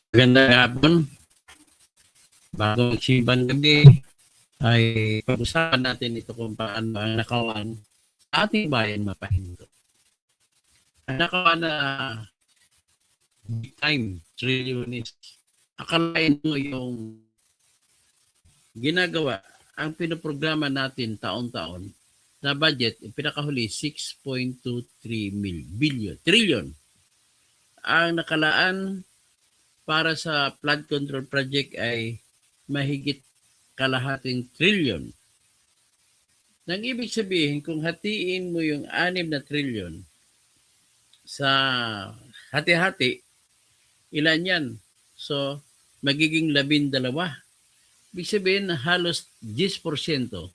Magandang hapon. Bago magsimbang gabi, ay pag-usapan natin ito kung paano ang nakawan sa ating bayan mapahinto. Ang nakawan na big time, trillionist. Akalain mo yung ginagawa, ang pinoprograma natin taon-taon na budget, pinakahuli 6.23 trillion. Ang nakalaan para sa flood control project ay mahigit kalahating trillion. Nang ibig sabihin, kung hatiin mo yung 6 na trillion sa hati-hati, ilan yan? So, magiging 12. Ibig sabihin, halos 10%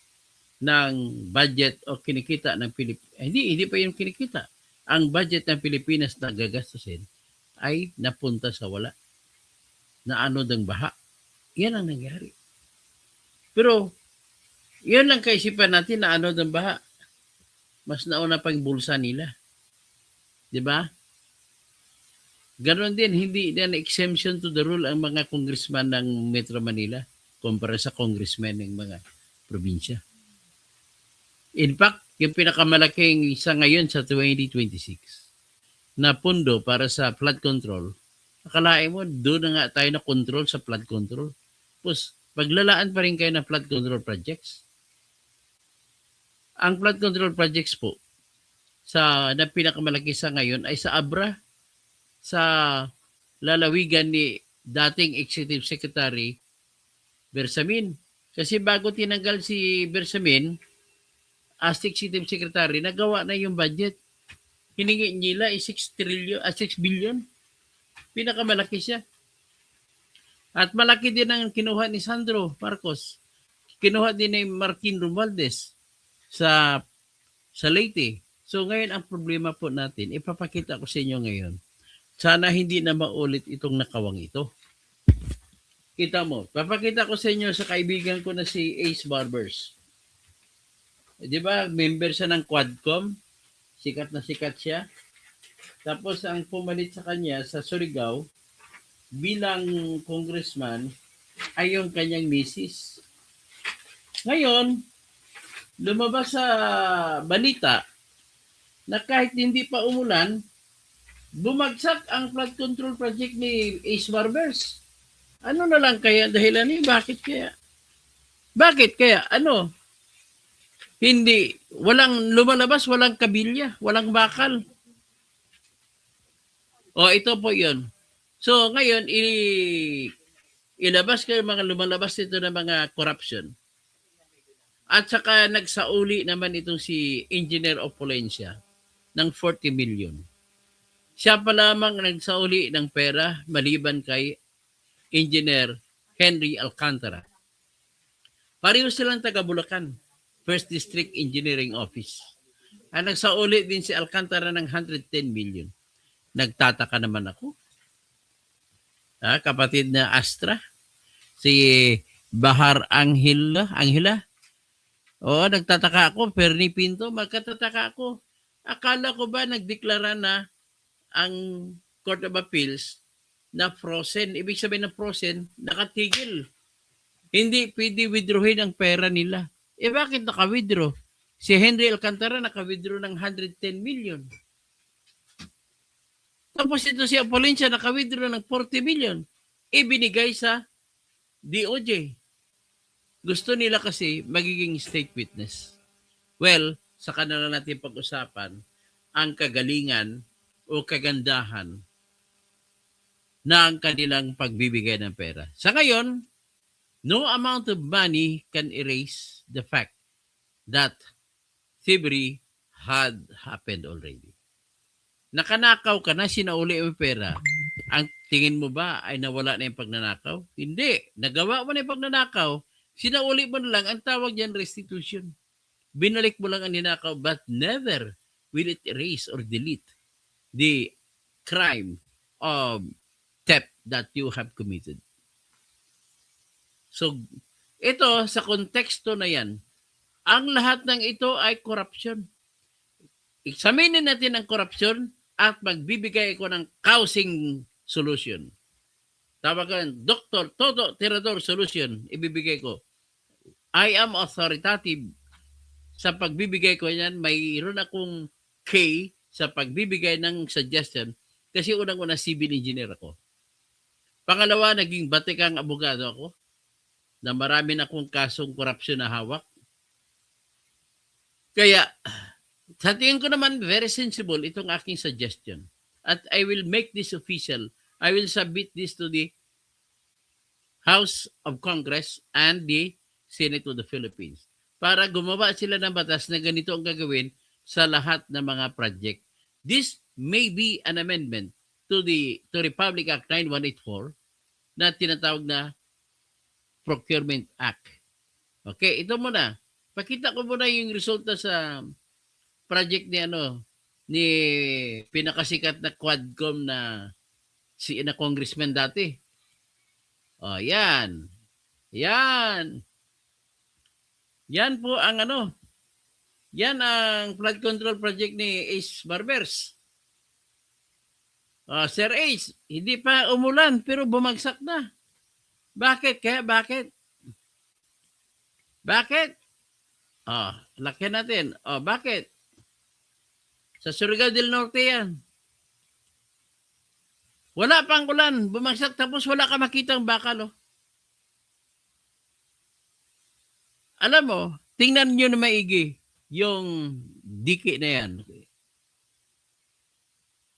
ng budget o kinikita ng Pilipinas. Hindi pa yung kinikita. Ang budget ng Pilipinas na gagastusin ay napunta sa wala. Naanod ang baha. Yan ang nangyari. Pero, yun lang kaisipan natin na ano ng baha. Mas nauna pang bulsa nila. Di ba? Ganon din, hindi na exemption to the rule ang mga congressman ng Metro Manila kumpara sa congressman ng mga probinsya. In fact, yung pinakamalaking isa ngayon sa 2026 na pundo para sa flood control, akalain mo, doon na nga tayo na control sa flood control. Tapos, paglalaan pa rin kayo ng flood control projects. Ang flood control projects po na pinakamalaki sa ngayon ay sa Abra, sa lalawigan ni dating Executive Secretary Bersamin. Kasi bago tinanggal si Bersamin as Executive Secretary, nagawa na yung budget. Hiningi nila ay 6 billion. Pinakamalaki siya. At malaki din ang kinuha ni Sandro Marcos. Kinuha din ni Martin Romualdez sa Leyte. So ngayon ang problema po natin, ipapakita ko sa inyo ngayon. Sana hindi na maulit itong nakawang ito. Kita mo, papakita ko sa inyo sa kaibigan ko na si Ace Barbers. Di ba, member siya ng Quadcom. Sikat na sikat siya. Tapos ang pumalit sa kanya sa Surigao bilang congressman ay yung kanyang misis. Ngayon, lumabas sa balita na kahit hindi pa umulan, bumagsak ang flood control project ni Ace Barbers. Ano na lang kaya dahilan ni? Bakit kaya? Bakit kaya? Ano? Hindi, walang lumalabas, walang kabilya, walang bakal. O, ito po yun. So, ngayon, ilabas kayo mga lumalabas ito ng mga corruption. At saka nagsauli naman itong si Engineer Opulencia ng 40 million. Siya pa lamang nagsauli ng pera maliban kay Engineer Henry Alcantara. Pareho silang taga Bulacan, First District Engineering Office. Ang nagsauli din si Alcantara ng 110 million. Nagtataka naman ako. Kapatid na Astra, si Bahar Angela. Oo, nagtataka ako. Perni Pinto, magkatataka ako. Akala ko ba nagdeklara na ang Court of Appeals na frozen? Ibig sabihin na frozen, nakatigil. Hindi pwede withdrawin ang pera nila. Bakit naka-withdraw? Si Henry Alcantara naka-withdraw ng 110 million. Tapos ito si Apolencia naka-withdraw ng 40 million. Ibinigay sa DOJ. Gusto nila kasi magiging state witness. Well, sa kanila natin pag-usapan ang kagalingan o kagandahan ng kanilang pagbibigay ng pera. Sa ngayon, no amount of money can erase the fact that thievery had happened already. Nakanakaw ka na, sinauli mo pera. Ang tingin mo ba ay nawala na yung pagnanakaw? Hindi. Nagawa mo na yung pagnanakaw, sinauli mo na lang, ang tawag yan restitution. Binalik mo lang ang ninakaw, but never will it erase or delete the crime of theft that you have committed. So, ito, sa konteksto na yan, ang lahat ng ito ay corruption. Examinin natin ang corruption at magbibigay ko ng housing solution. Tawagan, Dr. Toto Tirador Solution, ibibigay ko. I am authoritative sa pagbibigay ko yan. Mayroon akong K sa pagbibigay ng suggestion kasi unang-una civil engineer ako. Pangalawa, naging batikang abogado ako na marami na akong kasong korupsyon na hawak. Kaya, sa tingin ko naman, very sensible itong aking suggestion. At I will make this official. I will submit this to the House of Congress and the Senate of the Philippines para gumawa sila ng batas na ganito ang gagawin sa lahat ng mga project. This may be an amendment to Republic Act 9184 na tinatawag na Procurement Act. Okay, ito muna. Pakita ko muna yung resulta sa project ni pinakasikat na Quadcom na congressman dati. Oh, yan. Yan. Yan po ang yan ang flood control project ni Ace Barbers. Sir Ace, hindi pa umulan pero bumagsak na. Bakit? Bakit? Laki natin. Bakit? Sa Surigao del Norte yan. Wala pang ulan, bumagsak tapos wala ka makitang bakal. Alam mo, tingnan nyo na maigi yung diki na yan.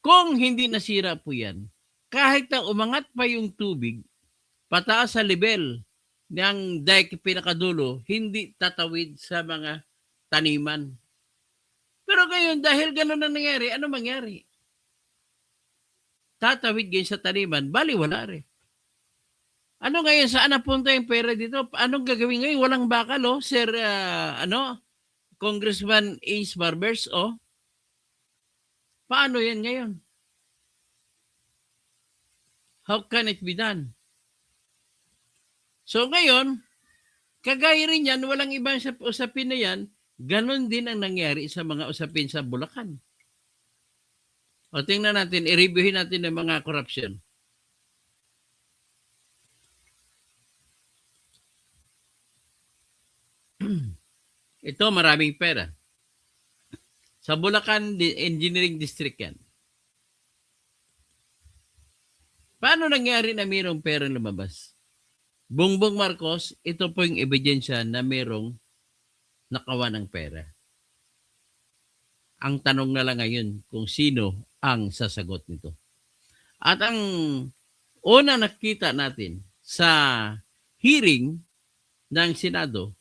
Kung hindi nasira po yan, kahit na umangat pa yung tubig, pataas sa level ng dike pinakadulo, hindi tatawid sa mga taniman. Pero ngayon, dahil gano'n na nangyari, ano mangyari? Tatawid ngayon sa taniman, bali wala rin. Ano ngayon, saan napunta yung pera dito? Anong gagawin ngayon? Walang bakal, Sir, Congressman Ace Barbers, Paano yan ngayon? How can it be done? So ngayon, kagaya rin yan, walang ibang usapin na yan, ganon din ang nangyari sa mga usapin sa Bulacan. Tingnan natin, i-reviewin natin ang mga corruption. Ito, maraming pera. Sa Bulacan Engineering District yan. Paano nangyari na mayroong pera lumabas? Bongbong Marcos, ito po yung ebidensya na mayroong nakawa ng pera. Ang tanong na lang ngayon kung sino ang sasagot nito. At ang una nakita natin sa hearing ng Senado,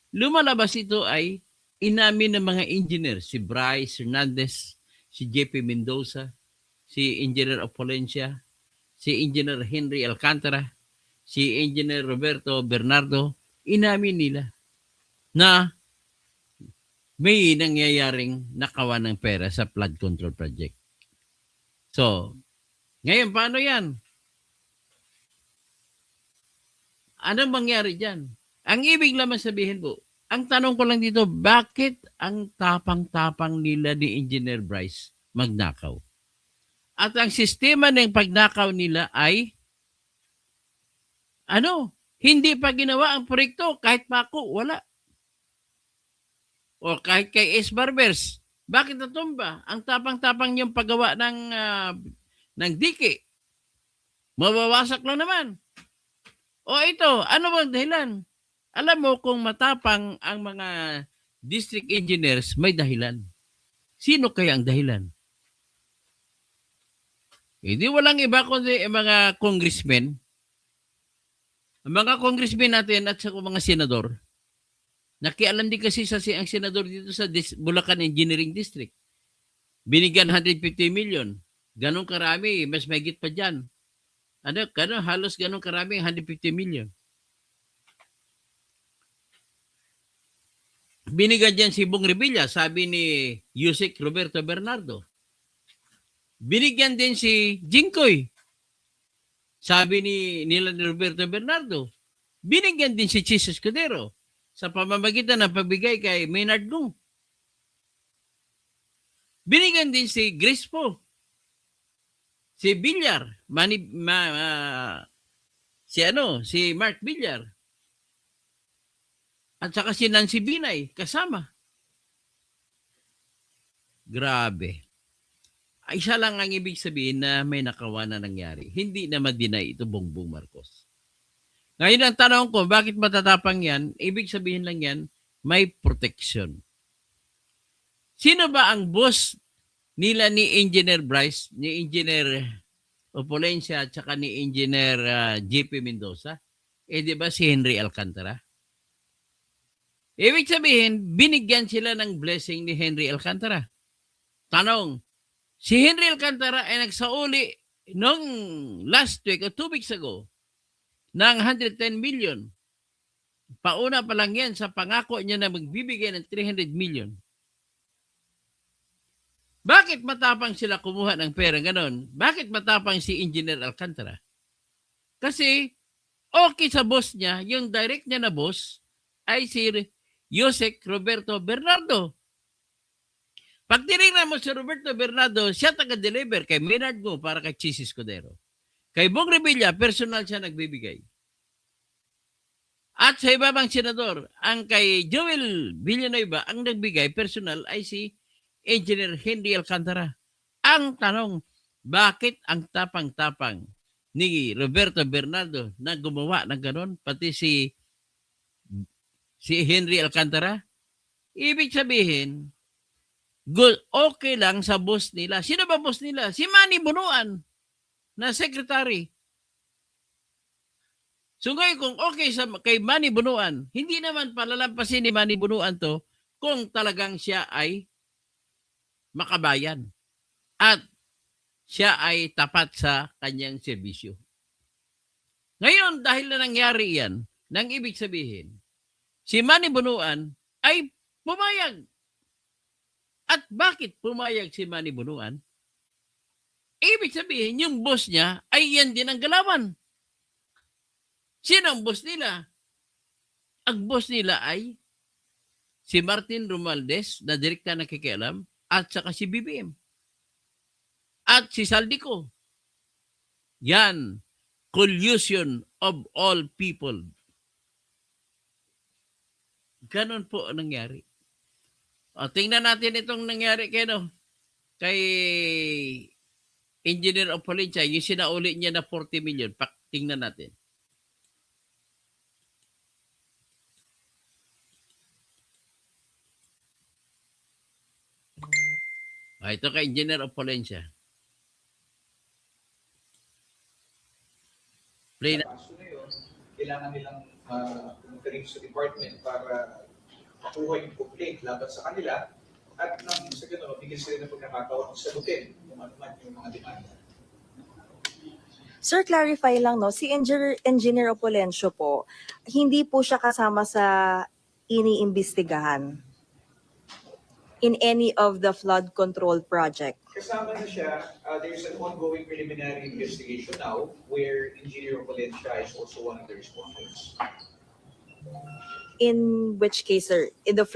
lumalabas ito ay inamin ng mga engineer, si Bryce Hernandez, si JP Mendoza, si Engineer Opolencia, si Engineer Henry Alcantara, si Engineer Roberto Bernardo, inamin nila na may nangyayaring nakawa ng pera sa flood control project. So, ngayon, paano yan? Anong mangyari dyan? Ang ibig lamang sabihin po, ang tanong ko lang dito, bakit ang tapang-tapang nila ni Engineer Bryce magnakaw? At ang sistema ng pagnakaw nila ay, hindi pa ginawa ang proyekto, kahit pa ako, wala. O kahit kay Ace Barbers, bakit natumba? Ang tapang-tapang yung paggawa ng diki. Mabawasak lang naman. O ito, ano bang dahilan? Alam mo kung matapang ang mga district engineers, may dahilan. Sino kaya ang dahilan? Hindi walang iba kundi mga congressmen. Ang mga congressmen natin at sa mga senador, nakialam din kasi ang senador dito sa Bulacan Engineering District. Binigyan 150 million. Ganong karami, mas mahigit pa dyan. Halos ganong karami, 150 million. Binigyan dyan si Bong Revilla, sabi ni Yusek Roberto Bernardo. Binigyan din si Jingkoy, sabi nila ni Roberto Bernardo. Binigyan din si Chis Escudero sa pamamagitan ng pagbigay kay Maynard Nung. Binigyan din si Grispo, si Villar, si Mark Villar. At saka si Nancy Binay kasama. Grabe. Isa lang ang ibig sabihin na may nakawa na nangyari. Hindi na ma-deny ito Bongbong Marcos. Ngayon ang tanong ko, bakit matatapang yan? Ibig sabihin lang yan, may protection. Sino ba ang boss nila ni Engineer Bryce, ni Engineer Opulencia at saka ni Engineer JP Mendoza? Di ba si Henry Alcantara? Ibig sabihin, binigyan sila ng blessing ni Henry Alcantara. Tanong, si Henry Alcantara ay nagsauli noong last week o 2 weeks ago ng 110 million. Pauna pa lang yan sa pangako niya na magbibigay ng 300 million. Bakit matapang sila kumuha ng pera ganon? Bakit matapang si Engineer Alcantara? Kasi okay sa boss niya, yung direct niya na boss ay si Yusek Roberto Bernardo. Pag tinignan mo si Roberto Bernardo, siya taga-deliver kay Maynard Go para kay Chis Escudero. Kay Bong Revilla, personal siya nagbibigay. At sa iba bang senador, ang kay Joel Villanueva, ang nagbigay personal ay si Engineer Henry Alcantara. Ang tanong, bakit ang tapang-tapang ni Roberto Bernardo na gumawa ng ganon, pati si Henry Alcantara? Ibig sabihin, okay lang sa boss nila. Sino ba boss nila? Si Manny Bunuan na secretary. So ngayon kung okay kay Manny Bunuan, hindi naman palalampasin ni Manny Bunuan to kung talagang siya ay makabayan at siya ay tapat sa kanyang serbisyo. Ngayon, dahil na nangyari yan, nang ibig sabihin, si Manny Bunuan ay pumayag. At bakit pumayag si Manny Bunuan? Ibig sabihin, yung boss niya ay yan din ang galawan. Sino ang boss nila? Ang boss nila ay si Martin Romualdez na direkta nakikialam at saka si BBM. At si Saldico. Yan. Collusion of all people. Ganon po ang nangyari. O, tingnan natin itong nangyari kay Engineer Opulencia, yung sinauli niya na 40 million. Tingnan natin. Ito kay Engineer Opulencia. Play na. Kailangan nilang pumunta sa department para makuha yung complaint laban sa kanila at nang sa gano'n, bigyan sila ng pagkakataon sagutin kung ano man yung mga demanda. Sir, clarify lang, no? Si Engineer Opulencio po, hindi po siya kasama sa iniimbestigahan in any of the flood control project. Kasama na siya, there's an ongoing preliminary investigation now where Engineer Opulencia is also one of the respondents. In which case, sir? In the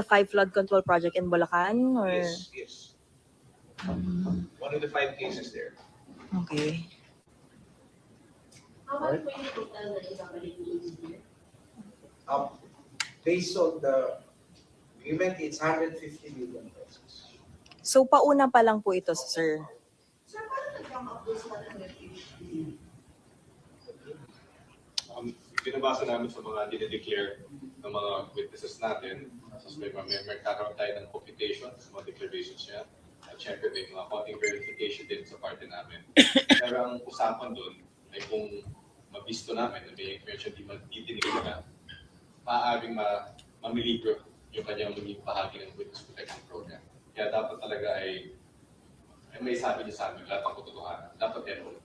5 flood control project in Bulacan? Or? Yes. One of the 5 cases there. Okay. How much po yung total na ibabalik ni engineer? Based on the agreement, it's 150 million pesos. So, pauna pa lang po ito, sir. Sir, paano nag-come up this 150? Binabasa namin sa mga dinideclare ng mga witnesses natin. So may kakaroon tayo ng computation sa mga declarations niya. At syempre may mga konting verification din sa parte namin. Pero ang usapan doon ay kung mabisto namin na may information di magdidinig na, maaaring mamilibro yung kanyang maging bahagi ng Witness Protection Program. Kaya dapat talaga ay may sabi niya sa amin, lahat ng katotohanan. Dapat enroll.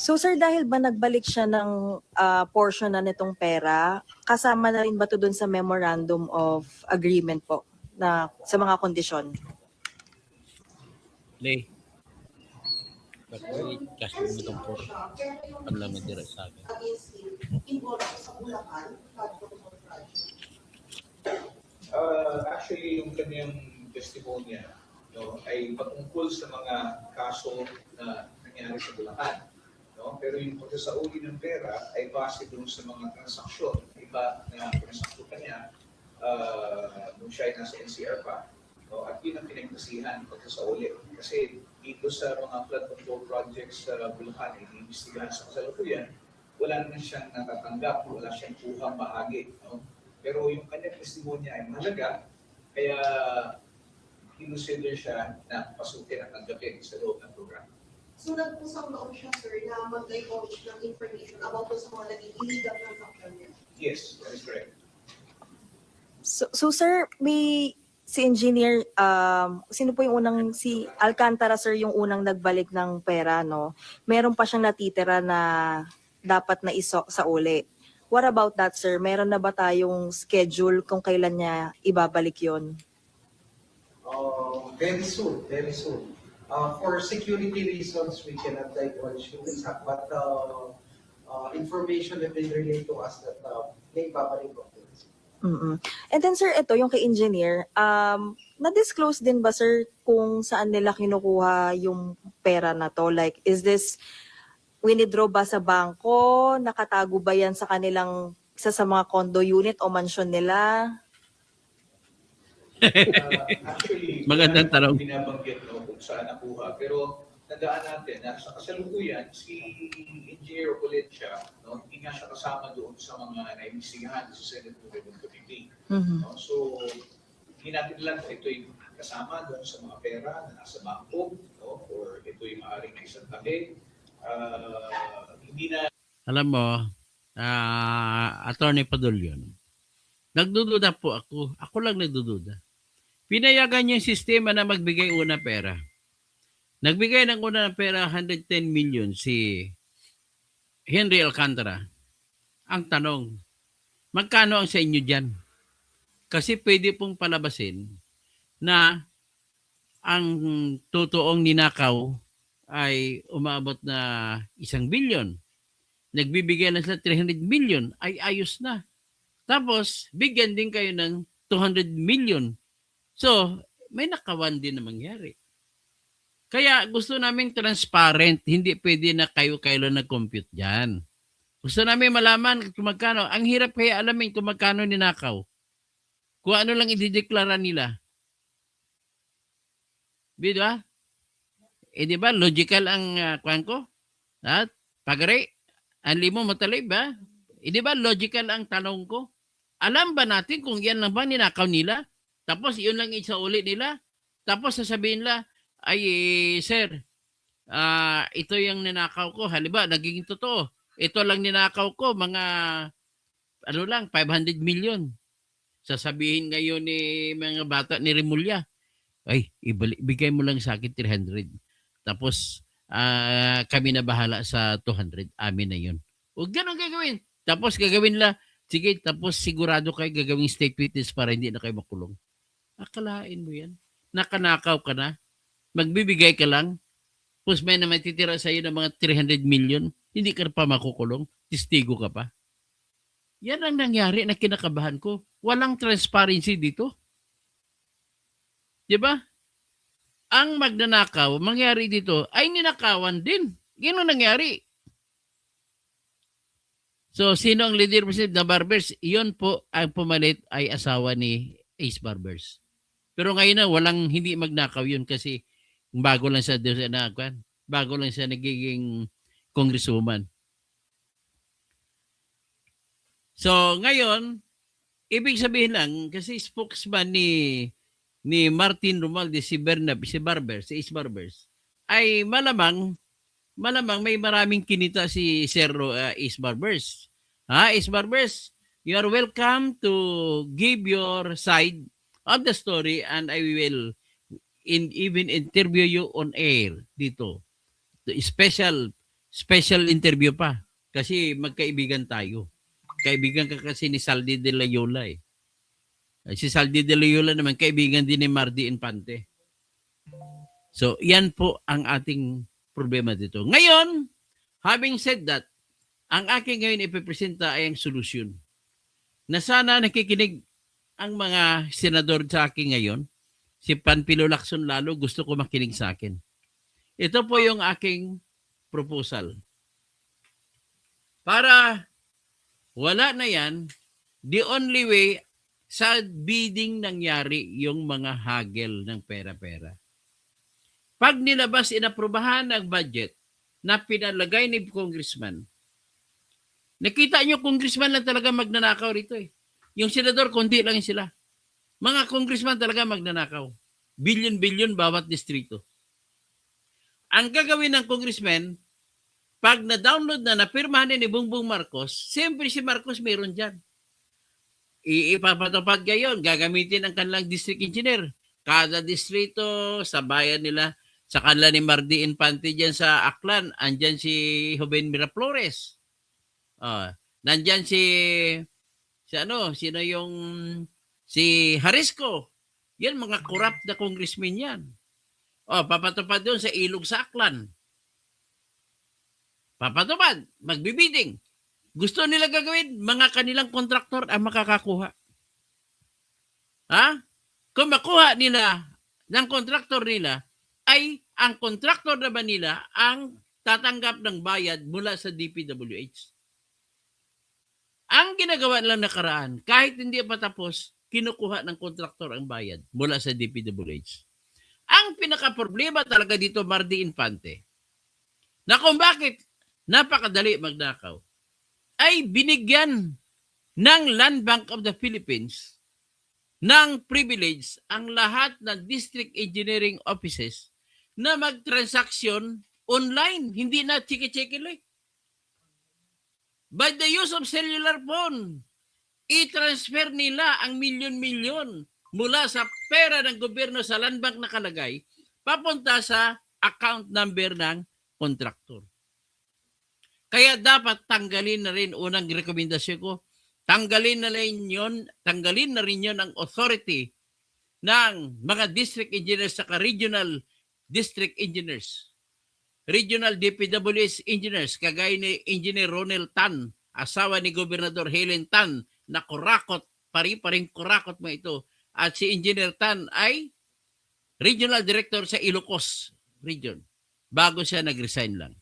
So, sir, dahil ba nagbalik siya ng portion na nitong pera, kasama na rin ba ito dun sa memorandum of agreement po na sa mga kondisyon? Play. Kasi mo itong por. Panlaman dira sa akin. Against him, involved sa Bulacan, flood control project. Actually, yung kanyang testimonya ay patungkol sa mga kaso na nangyari sa Bulacan. No? no? Pero yung pagsasauli ng pera ay base dun sa mga transaksyon. Iba na transaksyon kanya nung siya ay nasa NCR pa. No? At yun ang pinagkasihan pagsasauli. Kasi dito sa mga flood control projects sa Bulacan, iniimbestigahan sa kasalukuyan, wala naman siyang natatanggap, wala siyang kuhang bahagi. No? Pero yung kanyang testimonya ay mahalaga, kaya consider siya na pasukin at tanggapin sa loob ng programa. So nagpusang loob siya, sir, na mag-divulge ng information about sa mga naging illegal transaction niya. Yes, that is correct. So sir, may si engineer, sino po yung unang, si Alcantara sir yung unang nagbalik ng pera, no? Meron pa siyang natitira na dapat na iso sa uli. What about that, sir? Meron na ba tayong schedule kung kailan niya ibabalik yon? Very soon, very soon. For security reasons, we cannot divulge yung exact, but information have been relayed to us that may babalik ko. Mm-mm. And then sir, ito yung kay engineer, na-disclose din ba sir kung saan nila kinukuha yung pera na to? Like, is this winidraw ba sa bangko? Nakatago ba yan sa kanilang isa sa mga condo unit o mansion nila? Actually, Magandang tanong. binabanggit no, kung saan nakuha. Pero tandaan natin na sa kasalukuyan, si Engineer Ocolencia, no, hindi nga siya kasama doon sa mga naimbestigahan sa Senate Movement Committee. Mhm. No? So, hindi natin lang kung ito'y kasama doon sa mga pera na nasa bangko, no? Or ito'y maaaring na isang tabi. Hindi na Alam mo, Attorney Padulyon, nagdududa po ako. Ako lang nagdududa. Pinayagan niyo yung sistema na magbigay una pera. Nagbigay ng una ng pera 110 million si Henry Alcantara. Ang tanong, magkano ang sa inyo dyan? Kasi pwede pong palabasin na ang totoong ninakaw ay umabot na 1 billion. Nagbibigay na sila 300 million, ay ayos na. Tapos, bigyan din kayo ng 200 million. So, may nakawan din na mangyari. Kaya gusto namin transparent, hindi pwede na kayo-kayo nag-compute dyan. Gusto namin malaman kung magkano. Ang hirap kaya alamin kung magkano ninakaw. Kung ano lang idideklara nila. Di ba? Di ba? Logical ang kwan ko? At pagare, anli mo matalay ba? Di ba? Logical ang tanong ko. Alam ba natin kung yan lang ba ninakaw nila? Tapos yun lang isauli nila? Tapos sasabihin nila, ay sir, ito yung ninakaw ko. Halimbawa, naging totoo. Ito lang ninakaw ko, mga 500 million. Sasabihin ngayon ni mga bata ni Remulla, ay, bigay mo lang sa akin 300. Tapos, kami na bahala sa 200. Amin na yun. Huwag ganun gagawin. Tapos gagawin la, sige, tapos sigurado kayo gagawing state witness para hindi na kayo makulong. Akalain mo yan. Nakanakaw ka na. Magbibigay ka lang. Tapos may na matitira sa iyo ng mga 300 million. Hindi ka pa makukulong. Testigo ka pa. Yan ang nangyari na kinakabahan ko. Walang transparency dito. Di ba? Ang magnanakaw, mangyari dito, ay ninakawan din. Gano'n nangyari. So, sino ang leader na Barbers? Iyon po ang pumalit ay asawa ni Ace Barbers. Pero ngayon na, hindi magnakaw yun kasi bago lang siya bago lang siya nagiging congresswoman. So, ngayon, ibig sabihin lang, kasi spokesman ni Martin Romualdez, si Ace Barbers, ay malamang may maraming kinita si Sir Ace Barbers. Ace Barbers, you are welcome to give your side of the story and I will even interview you on air dito. Special interview pa kasi magkaibigan tayo. Kaibigan ka kasi ni Saldi de Loyola eh. Si Saldi de Loyola naman kaibigan din ni Mardi Infante. So, yan po ang ating problema dito. Ngayon, having said that, ang aking ngayon ipipresenta ay ang solusyon. Na sana nakikinig ang mga senador sa akin ngayon, si Panfilo Lacson lalo, gusto ko makinig sa akin. Ito po yung aking proposal. Para wala na yan, the only way, sa bidding nangyari yung mga hagel ng pera-pera. Pag nilabas, inaprubahan ang budget na pinalagay ni congressman, nakita nyo, congressman lang talaga magnanakaw rito eh. Yung senador, konti lang sila. Mga congressman talaga magnanakaw. Billion-billion bawat distrito. Ang gagawin ng congressman, pag na-download na, napirmahan ni Bongbong Marcos, siyempre si Marcos meron dyan. Ipapatupad ngayon, gagamitin ang kanilang district engineer. Kada distrito, sa bayan nila, sa kanila ni Mardi Infante dyan sa Aklan, andyan si Joven Miraflores. Nandyan sino yung si Harisco. Yan, mga corrupt na congressmen yan. Papatupad doon sa ilog sa Aklan. Papatupad, magbibiding. Gusto nila gagawin, mga kanilang kontraktor ang makakakuha. Kung makuha nila ng kontraktor nila, ay ang kontraktor naman nila ang tatanggap ng bayad mula sa DPWH. Ang ginagawa nilang nakaraan, kahit hindi pa tapos, kinukuha ng kontraktor ang bayad mula sa DPWH. Ang pinaka-problema talaga dito, Mardi Infante, na kung bakit napakadali magnakaw, ay binigyan ng Land Bank of the Philippines ng privilege ang lahat ng district engineering offices na mag-transaction online, hindi na chiki-chiki lang. By the use of cellular phone, i-transfer nila ang milyon-milyon mula sa pera ng gobyerno sa Land Bank nakalagay, papunta sa account number ng kontraktor. Kaya dapat tanggalin na rin, unang rekomendasyon ko, tanggalin na rin yon ang authority ng mga district engineers sa regional district engineers. Regional DPWH engineers, kagaya ni Engineer Ronel Tan, asawa ni Gobernador Helen Tan, na kurakot, pari-paring kurakot mo ito. At si Engineer Tan ay Regional Director sa Ilocos Region, bago siya nag-resign lang.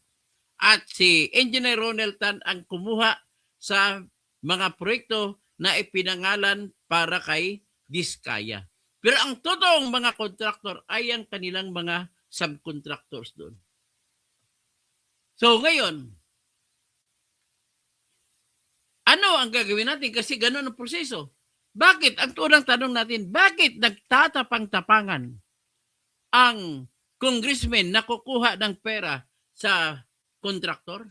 At si Engineer Ronel Tan ang kumuha sa mga proyekto na ipinangalan para kay Diskaya. Pero ang totoong mga contractor ay ang kanilang mga subcontractors doon. So ngayon, ano ang gagawin natin? Kasi ganun ang proseso. Bakit? Ang unang tanong natin, bakit nagtatapang-tapangan ang congressman na kukuha ng pera sa kontraktor?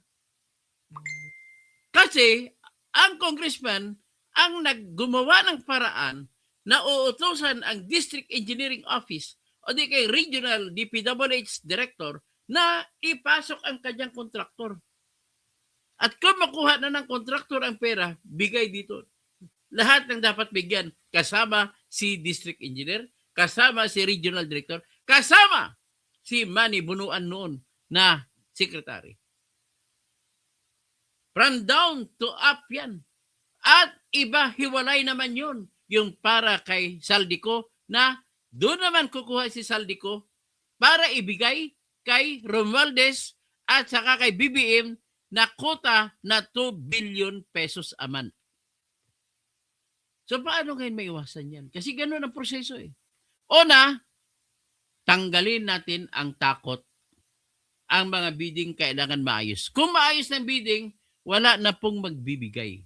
Kasi ang congressman ang naggumawa ng paraan na uutusan ang district engineering office o di kay regional DPWH director na ipasok ang kanyang kontraktor. At kung makuha na ng kontraktor ang pera, bigay dito. Lahat ng dapat bigyan, kasama si district engineer, kasama si regional director, kasama si Manny Bunuan noon na secretary. From down to up yan. At iba, hiwalay naman yun. Yung para kay Saldico na doon naman kukuha si Saldico para ibigay kay Romualdez at saka kay BBM na kota na 2 billion pesos a month. So paano ngayon maiwasan yan? Kasi ganoon ang proseso eh. Una, tanggalin natin ang takot. Ang mga bidding kailangan maayos. Kung maayos ng bidding, wala na pong magbibigay.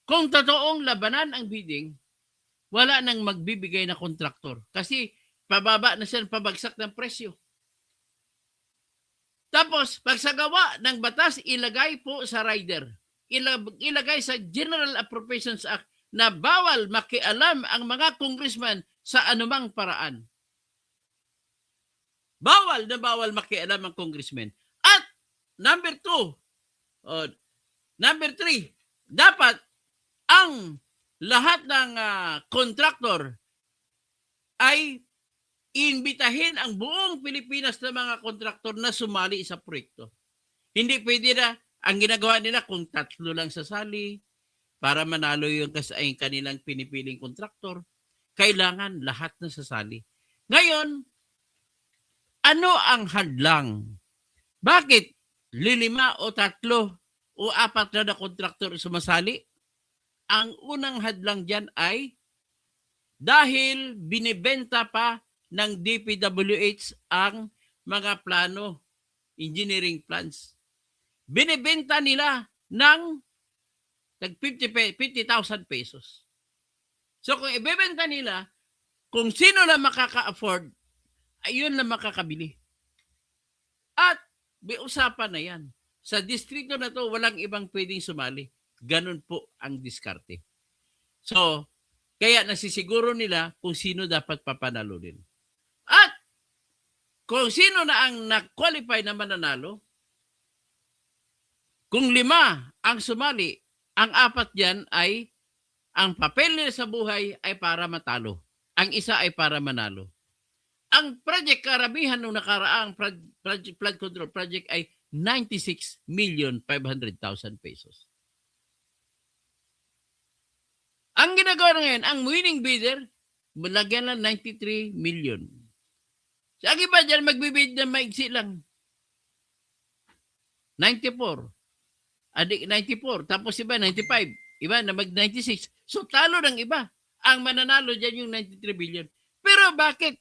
Kung totoong labanan ang bidding, wala nang magbibigay na kontraktor. Kasi pababa na siya, pabagsak ng presyo. Tapos, pagsagawa ng batas, ilagay po sa rider. Ilagay sa General Appropriations Act na bawal makialam ang mga congressman sa anumang paraan. Bawal na bawal makialam ang congressman. At number 3, dapat ang lahat ng contractor ay iimbitahin ang buong Pilipinas na mga kontraktor na sumali sa proyekto. Hindi pwede na, ang ginagawa nila kung 3 lang sasali para manalo yung kanilang pinipiling kontraktor, kailangan lahat na sasali. Ngayon, ano ang hadlang? Bakit 5 o 3 o 4 na kontraktor sumasali. Ang unang hadlang dyan ay dahil binibenta pa ng DPWH ang mga plano, engineering plans. Binibenta nila ng 50,000 pesos. So kung ibebenta nila, kung sino na makaka-afford, ayun na makakabili. At may usapan na yan. Sa distrito na to, walang ibang pwedeng sumali. Ganun po ang diskarte. So, kaya nasisiguro nila kung sino dapat papanalunin. At kung sino na ang na-qualify na mananalo, kung 5 ang sumali, ang 4 dyan ay ang papel nila sa buhay ay para matalo. Ang isa ay para manalo. Ang project karamihan nung nakaraang flood control project ay 96,500,000 pesos. Ang ginagawa na ngayon, ang winning bidder, lagyan lang 93 million. Sa iba dyan, magbibid na maigsi lang. 94. Adik 94. Tapos iba 95. Iba na mag-96. So talo ng iba. Ang mananalo dyan yung 93 billion. Pero bakit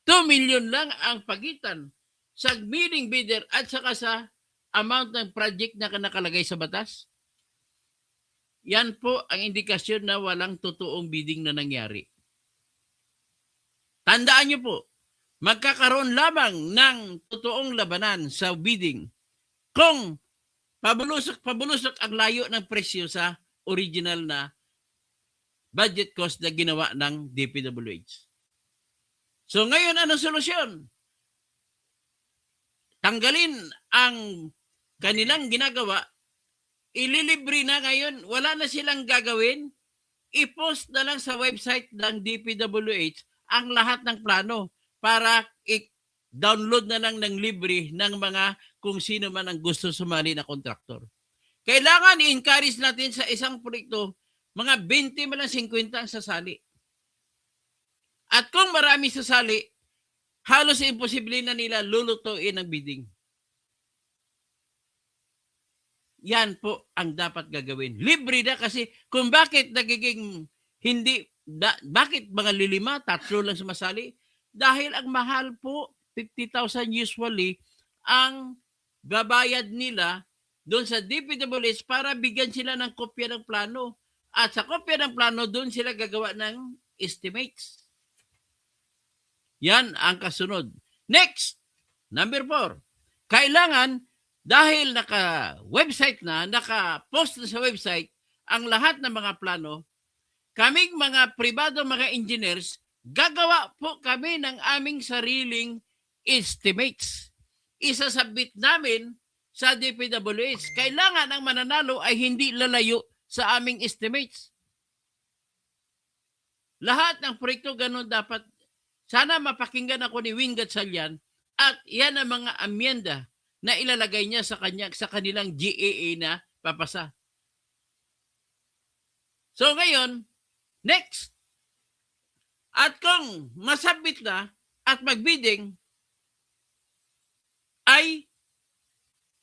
2 million lang ang pagitan sa winning bidder at saka sa amount ng project na nakalagay sa batas? Yan po ang indikasyon na walang totoong bidding na nangyari. Tandaan niyo po, magkakaroon lamang ng totoong labanan sa bidding kung pabulusok ang layo ng presyo sa original na budget cost na ginawa ng DPWH. So ngayon, anong solusyon? Tanggalin ang kanilang ginagawa, ililibre na ngayon, wala na silang gagawin, i-post na lang sa website ng DPWH ang lahat ng plano para i-download na lang ng libre ng mga kung sino man ang gusto sumali na kontraktor. Kailangan i-encourage natin sa isang proyekto, mga 20 malang 50 ang sasali. At kung marami sasali, halos imposible na nila lulutuin ang bidding. Yan po ang dapat gagawin. Libre na kasi kung bakit nagiging bakit mga 5, 3 lang sumasali? Dahil ang mahal po, 50,000 usually, ang babayad nila doon sa DPWH para bigyan sila ng kopya ng plano. At sa kopya ng plano, doon sila gagawa ng estimates. Yan ang kasunod. Next, number 4. Kailangan, dahil naka-website na, naka-post na sa website, ang lahat ng mga plano, kaming mga pribado, mga engineers, gagawa po kami ng aming sariling estimates. Isasabit namin sa DPWH. Kailangan ang mananalo ay hindi lalayo sa aming estimates. Lahat ng proyekto ganun dapat. Sana mapakinggan ako ni Wing Gatchalian at yan ang mga amyenda na ilalagay niya sa kanilang GAA na papasa. So ngayon, next. At kung masabit na at magbidding, ay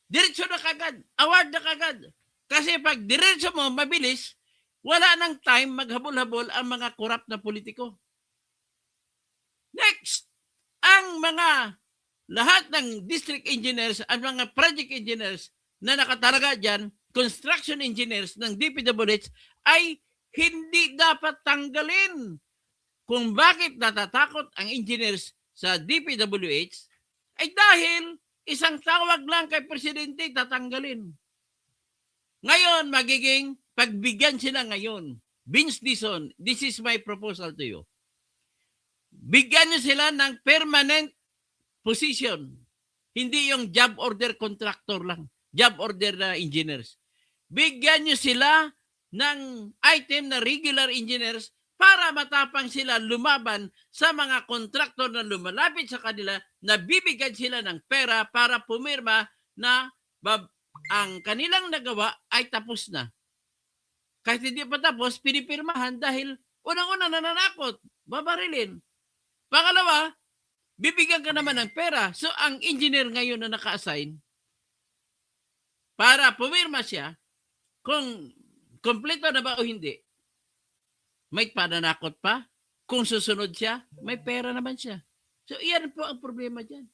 diretso na kagad, award na kagad. Kasi pag diretso mo, mabilis, wala nang time maghabol-habol ang mga korap na politiko. Next, ang mga lahat ng district engineers at mga project engineers na nakatalaga dyan, construction engineers ng DPWH ay hindi dapat tanggalin. Kung bakit natatakot ang engineers sa DPWH ay dahil isang tawag lang kay Presidente tatanggalin. Ngayon, magiging pagbigyan sila ngayon. Vince Dizon, this is my proposal to you. Bigyan nyo sila ng permanent position. Hindi yung job order contractor lang. Job order na engineers. Bigyan nyo sila ng item na regular engineers para matapang sila lumaban sa mga kontraktor na lumalapit sa kanila na bibigyan sila ng pera para pumirma na ang kanilang nagawa ay tapos na. Kahit hindi pa tapos, pinipirmahan dahil unang-una nananakot, babarilin. Pangalawa, bibigyan ka naman ng pera. So, ang engineer ngayon na naka-assign, para pumirma siya kung kompleto na ba o hindi. May pananakot pa. Kung susunod siya, may pera naman siya. So, iyan po ang problema dyan.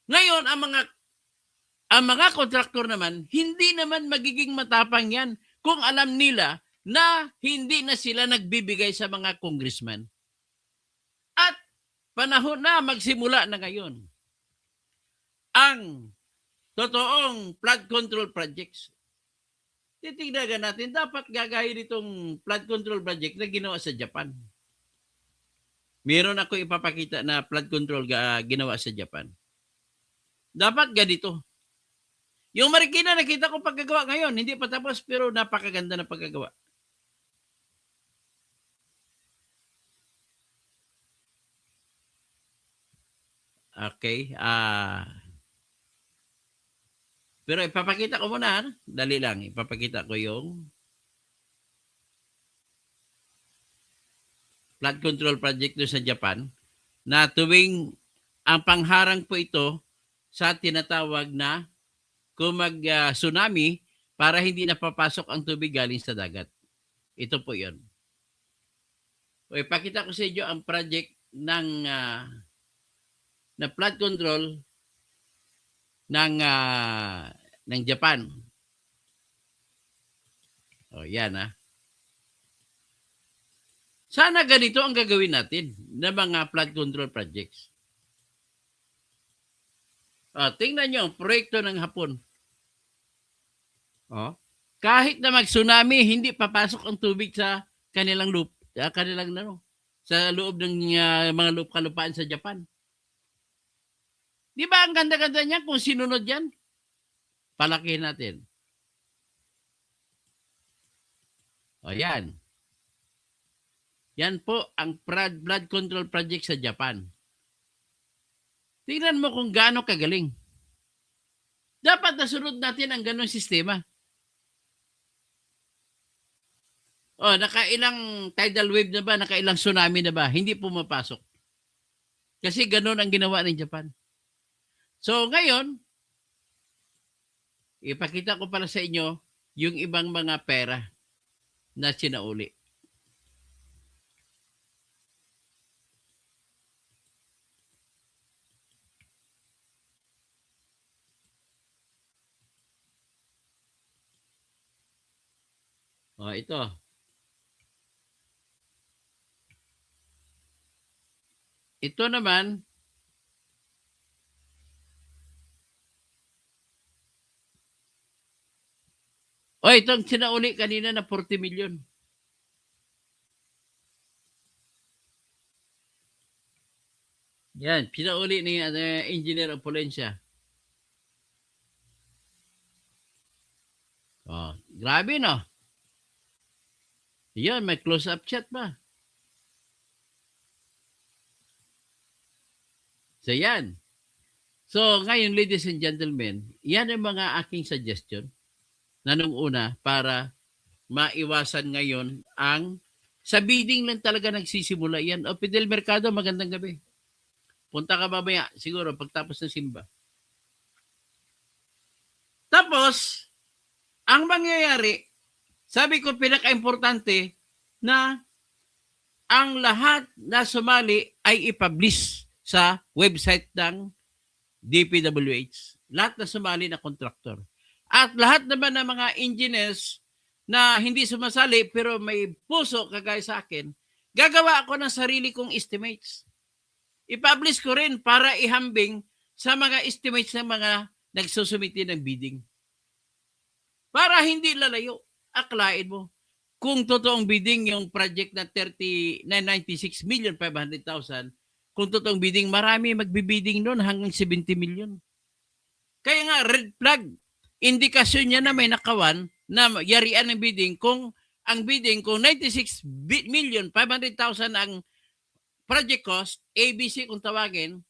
Ngayon, ang mga kontraktor naman, hindi naman magiging matapang yan kung alam nila na hindi na sila nagbibigay sa mga congressman. At panahon na magsimula na ngayon ang totoong flood control projects. Titignan natin, dapat gagahin itong flood control project na ginawa sa Japan. Meron ako ipapakita na flood control ginawa sa Japan. Dapat ganito. Yung Marikina nakita ko pagkagawa ngayon, hindi pa tapos pero napakaganda na pagkagawa. Okay. Pero ipapakita ko muna. Dali lang. Ipapakita ko yung flood control project doon sa Japan na tuwing ang pangharang po ito sa tinatawag na kung mag-tsunami para hindi napapasok ang tubig galing sa dagat. Ito po yun. O, ipakita ko sa inyo ang project ng na flood control ng Japan. O, yan ha. Sana ganito ang gagawin natin na mga flood control projects. Tingnan nyo ang proyekto ng Hapon. Kahit na mag-tsunami, hindi papasok ang tubig sa kanilang sa loob ng mga kalupaan sa Japan. Di ba ang ganda-ganda niya kung sinunod yan? Palakihin natin. Yan. Yan po ang flood control project sa Japan. Tingnan mo kung gaano kagaling. Dapat nasunod natin ang ganong sistema. Nakailang tidal wave na ba? Nakailang tsunami na ba? Hindi pumapasok. Kasi ganon ang ginawa ng Japan. So ngayon, ipakita ko pala sa inyo yung ibang mga pera na sinauli. Ito. Ito naman, itong sinauli kanina na 40 million. Yan, sinauli ni Engineer Opulencia. Grabe no? Yan, may close-up chat ba? So yan. So ngayon, ladies and gentlemen, yan ang mga aking suggestion na nung una para maiwasan ngayon ang sa bidding lang talaga nagsisimula yan. Fidel Mercado, magandang gabi. Punta ka mamaya, siguro, pagtapos ng simba. Tapos, ang mangyayari, sabi ko pinaka-importante na ang lahat na sumali ay ipublish sa website ng DPWH. Lahat na sumali na kontraktor. At lahat naman ng mga engineers na hindi sumasali pero may puso kagaya sa akin, gagawa ako ng sarili kong estimates. I-publish ko rin para ihambing sa mga estimates ng mga nagsusumiti ng bidding. Para hindi lalayo. Aklain mo. Kung totoong bidding yung project na 96,500,000, kung totoong bidding, marami magbibidding noon hanggang 70 million. Kaya nga, red flag. Indikasyon niya na may nakawan na yarian ng bidding kung ang bidding, kung 96,500,000 ang project cost, ABC kung tawagin,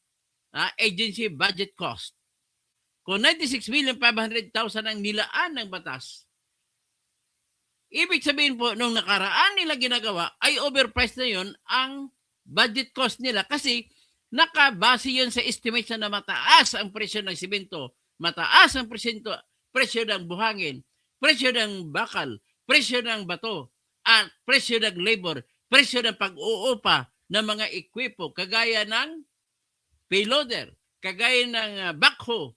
agency budget cost. Kung 96,500,000 ang nilaan ng batas, ibig sabihin po, nung nakaraan nila ginagawa, ay overpriced na yun ang budget cost nila kasi nakabase yun sa estimate na mataas ang presyo ng simento, mataas ang presyo ng buhangin, presyo ng bakal, presyo ng bato, at presyo ng labor, presyo ng pag-uupa ng mga ekwipo kagaya ng payloader, kagaya ng backhoe,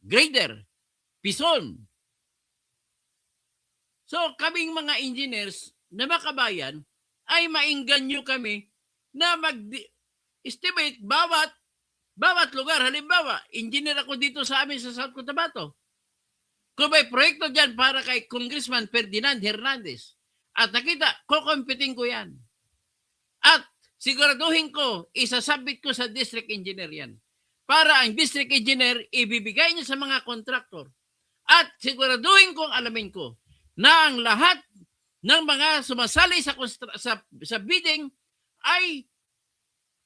grader, pison. So kaming mga engineers na makabayan ay maingganyo kami na mag-estimate bawat lugar. Halimbawa, engineer ako dito sa amin sa South Cotabato. Kung may proyekto dyan para kay Congressman Ferdinand Hernandez at nakita, kukumpiting ko yan. At siguraduhin ko, isasubmit ko sa district engineer yan. Para ang district engineer, ibibigay niya sa mga kontraktor. At siguraduhin kong alamin ko na ang lahat ng mga sumasali sa bidding ay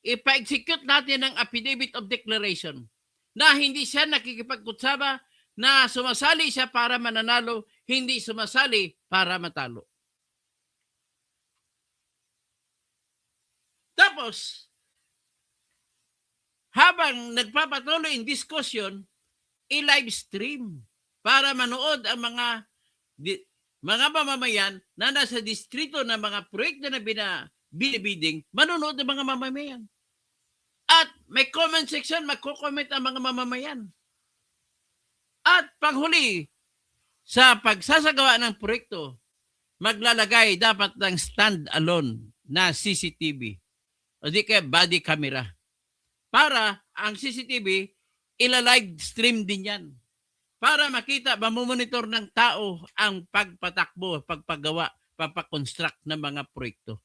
ipa-execute natin ng affidavit of declaration na hindi siya nakikipagkutsaba na sumasali siya para mananalo, hindi sumasali para matalo. Tapos, habang nagpapatuloy in discussion, i-live stream para manood ang mga mamamayan na nasa distrito ng mga proyekto na binibidding, manonood ang mga mamamayan. At may comment section, magko-comment ang mga mamamayan. At panghuli, sa pagsasagawa ng proyekto, maglalagay dapat ng stand-alone na CCTV o di kaya body camera. Para ang CCTV, ila-live stream din yan. Para makita, mamomonitor ng tao ang pagpatakbo, pagpagawa, papakonstruct ng mga proyekto.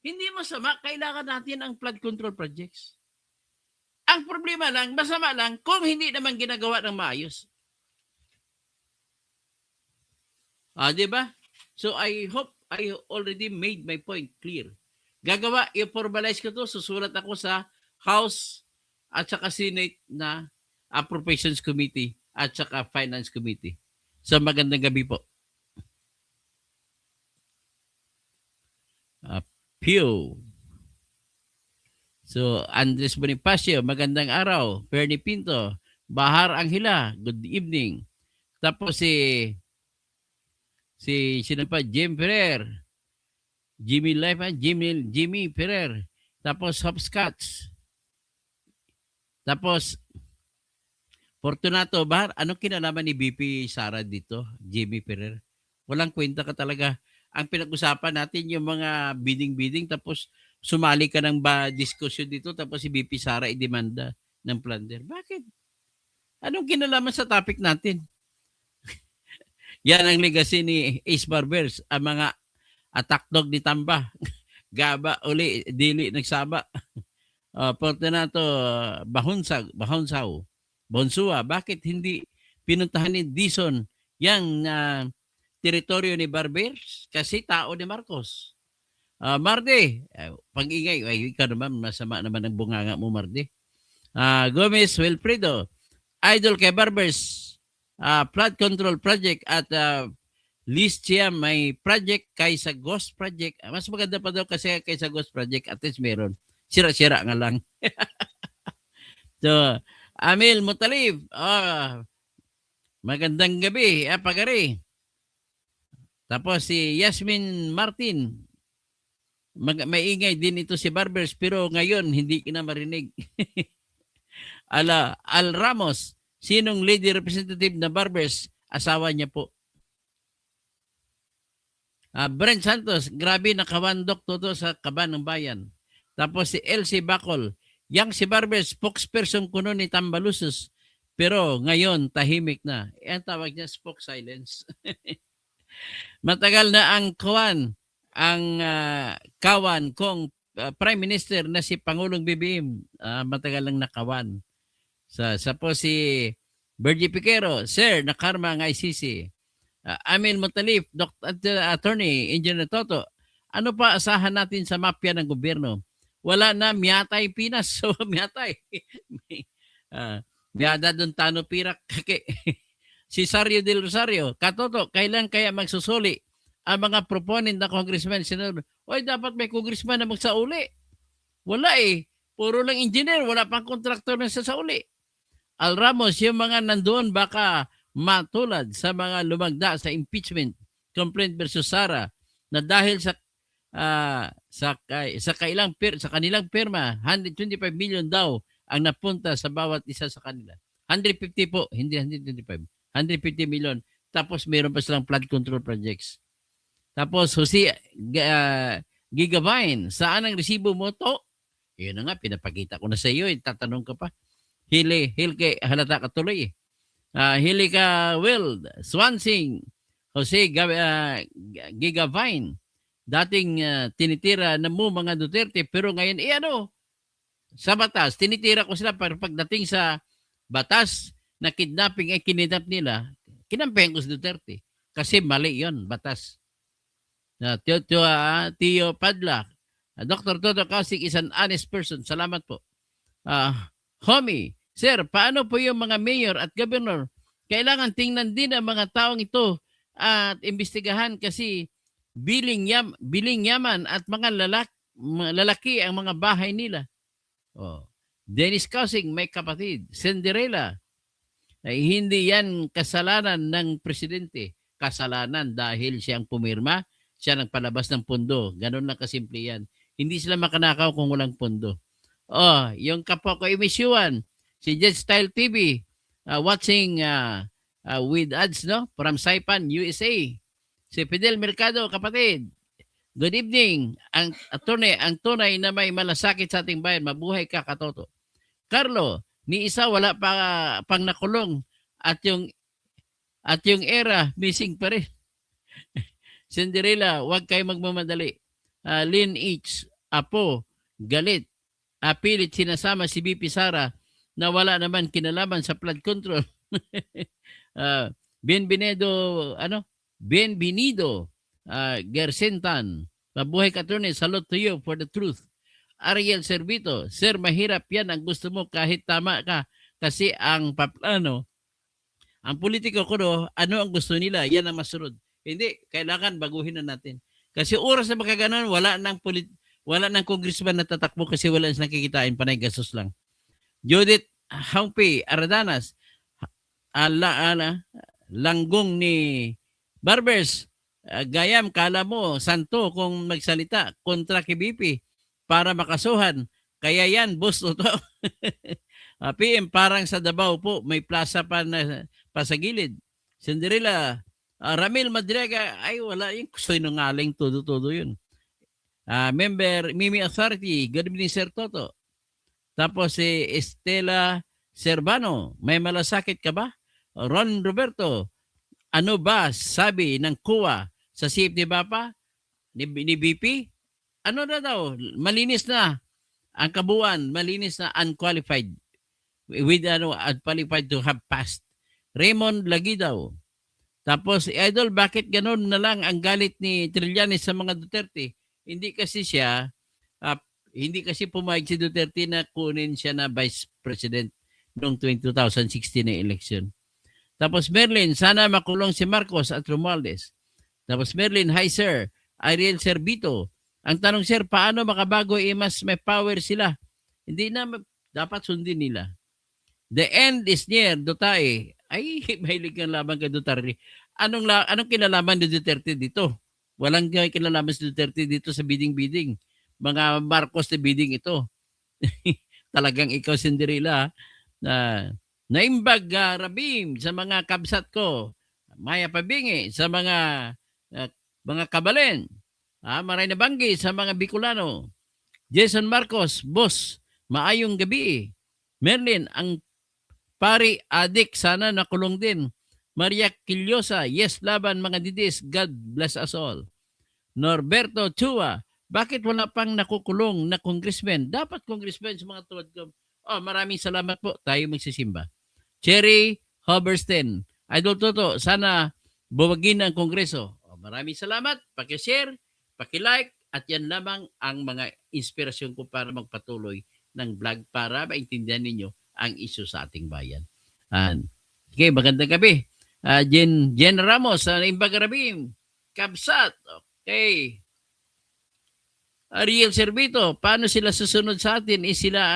Hindi masama, kailangan natin ang flood control projects. Ang problema lang, masama lang kung hindi naman ginagawa ng maayos. Di ba? So I hope I already made my point clear. Gagawa, i-formalize ko to, susulat ako sa House at saka Senate na Appropriations Committee at saka Finance Committee. So magandang gabi po. Pew. So Andres Bonifacio, magandang araw. Bernie Pinto, Bahar Anghila, good evening. Tapos si sino pa? Jim Ferrer. Jimmy Life, Jimmy Ferrer. Tapos Hopscotch. Tapos Fortunato, Bahar, anong kinalaman ni BP Sara dito? Jimmy Ferrer. Walang kwenta ka talaga. Ang pinag-usapan natin yung mga bidding-bidding tapos sumali ka ng diskusyon dito tapos si BP Sara idemanda ng plunder. Bakit? Anong kinalaman sa topic natin? Yan ang legacy ni Ace Barbers, ang mga attack dog ni Tamba. Gaba, uli, dili, nagsaba. Fortunato, Bahonsaw, Bonsua, bakit hindi pinuntahan ni Dizon yang teritoryo ni Barbers? Kasi tao ni Marcos. Marde, pag-ingay, ay, ikaw naman, masama naman ang bunganga mo, Marde. Gomez Wilfredo, idol kay Barbers, flood control project at Listia may project kaysa Ghost Project. Mas maganda pa daw kasi kaysa Ghost Project, at least meron. Sira-sira nga lang. So, Amil Mutalib, magandang gabi, pagari. Tapos si Yasmin Martin, maingay din ito si Barbers pero ngayon hindi ka na marinig. Al Ramos, sinong lady representative na Barbers? Asawa niya po. Brent Santos, grabe nakawandok toto sa kaban ng bayan. Tapos si Elsie Bacol, yang si Barbers, spokesperson kuno ni Tambalusos, pero ngayon tahimik na. Ang tawag niya spoke silence. Matagal na ang kawan kong Prime Minister na si Pangulong BBM, matagal lang nakawan. Sa po si Bergie Piquero, Sir, nakarma ang ICC. Amil Mutalif, Attorney Engineer Toto, ano pa asahan natin sa mafia ng gobyerno? Wala na, miyatay Pinas. So, miyatay. Miyada doon Tano Pirak. Si Sario del Rosario, Katoto, kailan kaya magsusuli ang mga proponent na congressman? Senador, oy, dapat may congressman na magsauli. Wala eh. Puro lang engineer, wala pang kontraktor na sasauli. Al Ramos, yung mga nandoon baka matulad sa mga lumagda sa impeachment complaint versus Sara na dahil sa kanilang pirma 125 million daw ang napunta sa bawat isa sa kanila. 150 po, hindi 125. 150 million. Tapos meron pa silang flood control projects. Tapos Jose Gigavine, saan ang resibo mo to? Yun na nga, pinapakita ko na sa iyo. Tatanong ka pa. Hili kay halata ka tuloy. Hili ka Will, Swansing, Jose Gigavine. Dating tinitira na mo mga Duterte, pero ngayon, sa batas, tinitira ko sila para pagdating sa batas na kidnapping ay kinidnap nila, kinampihan ko si Duterte. Kasi mali yon batas. Tio Padla, Dr. Toto Kausik is an honest person. Salamat po. Homie, sir, paano po yung mga mayor at governor? Kailangan tingnan din ang mga taong ito at imbestigahan kasi biling yaman at mga lalaki ang mga bahay nila. Dennis Kausik, may kapatid. Cinderella, ay hindi yan kasalanan ng presidente. Kasalanan dahil siyang pumirma, siya nagpalabas ng pondo. Ganun lang kasimple yan. Hindi sila makanakaw kung walang pondo. Yung kapwa ko imisyuan, si Jet Style TV, watching with ads, no? From Saipan, USA. Si Fidel Mercado, kapatid. Good evening. Ang tunay na may malasakit sa ating bayan. Mabuhay ka, Katoto. Carlo, ni isa wala pa pang nakulong at yung era missing pa rin. Cinderella, huwag kayo magmamadali. Lynn H. Apo, galit. Pilit sinasama si BP Sara na wala naman kinalaman sa flood control. Bienvenido, Gersentan. Mabuhay ka, Tony. Salute to you for the truth. Ariel Servito, sir, mahirap yan ang gusto mo kahit tama ka. Kasi ang paplano, ang politiko ko, ano ang gusto nila, yan ang masunod. Hindi, kailangan baguhin na natin. Kasi oras na magkaganon, wala nang congressman na tatakbo kasi wala nang nakikitain, panay gastos lang. Judith Hangpi Aradanas, langgong ni Barbers, Gayam, kala mo, santo kung magsalita kontra kay BP para makasuhan. Kaya yan, boss, to. PM, parang sa Davao po, may plaza pa sa gilid. Cinderella, Ramil Madriaga, ay wala yung sinungaling todo yun. Member Mimi Authority, good evening Sir Toto. Tapos si Estela Servano, may malasakit ka ba? Ron Roberto, ano ba sabi ng COA sa CFD Bapa ni BP? Ano na daw? Malinis na ang kabuuan, malinis na unqualified. Unqualified to have passed. Raymond Lagi daw. Tapos, Idol, bakit ganun na lang ang galit ni Trillanes sa mga Duterte? Hindi kasi pumayag si Duterte na kunin siya na Vice President noong 2016 na election. Tapos, Merlin, sana makulong si Marcos at Romualdez. Tapos, Merlin, hi sir, Ariel Servito. Ang tanong, sir, paano makabago mas may power sila? Hindi na, dapat sundin nila. The end is near, Duterte. Ay, mahilig kang laban kay Duterte. Anong kinalaman ni Duterte dito? Walang kinalaman si Duterte dito sa bidding-bidding. Mga Marcos na bidding ito. Talagang ikaw, Cinderella, naimbag Rabim sa mga kabsat ko. Maya Pabingi sa mga kabalen. Maray na Banggi sa mga Bicolano. Jason Marcos, boss, maayong gabi. Merlin, ang pari adik, sana nakulong din. Maria Quillosa, yes laban mga didis, God bless us all. Norberto Chua, bakit wala pang nakukulong na congressman? Dapat congressman sa mga tuwad ko. Maraming salamat po, tayo magsisimba. Cherry Hobersten, Idol Toto, sana buwagin ang kongreso. Maraming salamat, paki-share, paki-like, at yan lamang ang mga inspirasyon ko para magpatuloy ng vlog para maintindihan ninyo ang issue sa ating bayan. Okay, magandang gabi. Jen Ramos, Imbag Rabim, Kabsat, okay. Ariel Servito, paano sila susunod sa atin? Sila